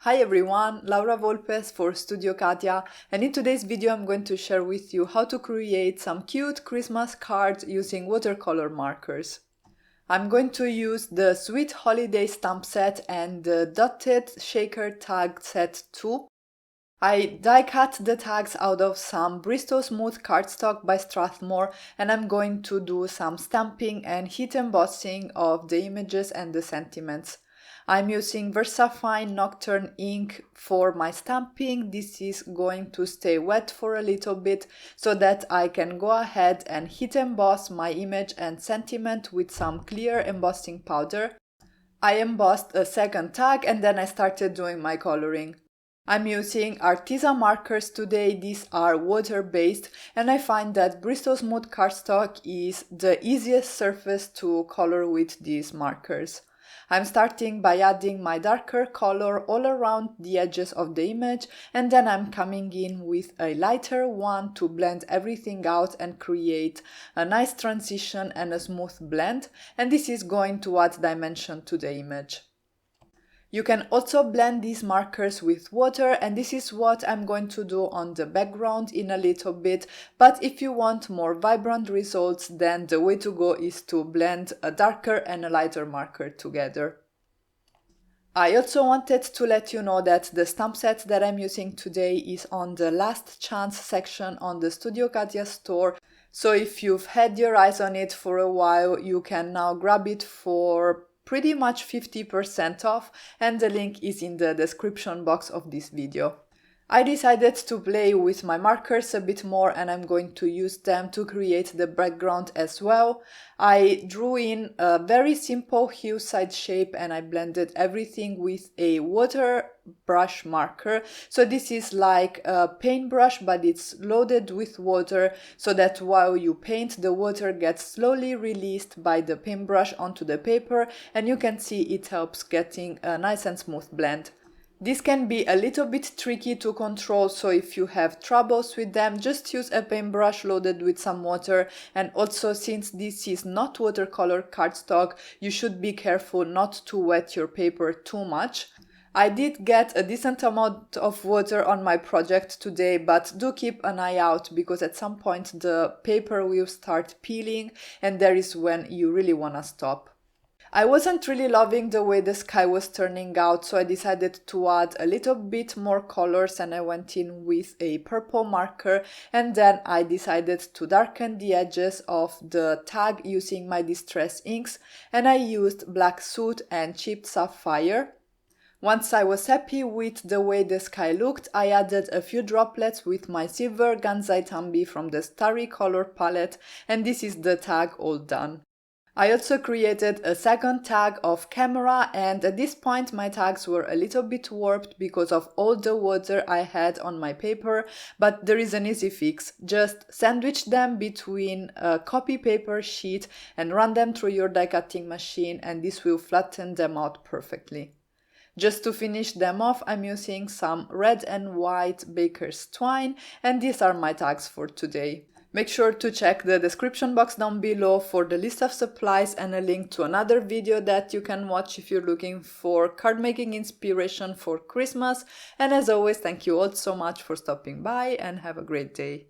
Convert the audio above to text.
Hi everyone, Laura Volpes for Studio Katia, and in today's video I'm going to share with you how to create some cute Christmas cards using watercolor markers. I'm going to use the Sweet Holiday stamp set and the Dotted Shaker tag set 2. I die cut the tags out of some Bristol Smooth cardstock by Strathmore, and I'm going to do some stamping and heat embossing of the images and the sentiments. I'm using VersaFine Nocturne ink for my stamping. This is going to stay wet for a little bit so that I can go ahead and heat emboss my image and sentiment with some clear embossing powder. I embossed a second tag and then I started doing my coloring. I'm using Arteza markers today. These are water-based, and I find that Bristol Smooth cardstock is the easiest surface to color with these markers. I'm starting by adding my darker color all around the edges of the image, and then I'm coming in with a lighter one to blend everything out and create a nice transition and a smooth blend, and this is going to add dimension to the image. You can also blend these markers with water, and this is what I'm going to do on the background in a little bit, but if you want more vibrant results, then the way to go is to blend a darker and a lighter marker together. I also wanted to let you know that the stamp set that I'm using today is on the last chance section on the Studio Katia store, so if you've had your eyes on it for a while, you can now grab it for pretty much 50% off, and the link is in the description box of this video. I decided to play with my markers a bit more, and I'm going to use them to create the background as well. I drew in a very simple hillside shape and I blended everything with a water brush marker. So this is like a paintbrush, but it's loaded with water so that while you paint, the water gets slowly released by the paintbrush onto the paper, and you can see it helps getting a nice and smooth blend. This can be a little bit tricky to control, so if you have troubles with them, just use a paintbrush loaded with some water, and also since this is not watercolor cardstock, you should be careful not to wet your paper too much. I did get a decent amount of water on my project today, but do keep an eye out because at some point the paper will start peeling, and there is when you really wanna stop. I wasn't really loving the way the sky was turning out, so I decided to add a little bit more colors, and I went in with a purple marker, and then I decided to darken the edges of the tag using my distress inks, and I used Black Soot and Chipped Sapphire. Once I was happy with the way the sky looked, I added a few droplets with my silver Gansai Tambi from the Starry Color palette, and this is the tag all done. I also created a second tag of camera, and at this point my tags were a little bit warped because of all the water I had on my paper, but there is an easy fix. Just sandwich them between a copy paper sheet and run them through your die cutting machine, and this will flatten them out perfectly. Just to finish them off, I'm using some red and white baker's twine, and these are my tags for today. Make sure to check the description box down below for the list of supplies and a link to another video that you can watch if you're looking for card making inspiration for Christmas. And as always, thank you all so much for stopping by and have a great day.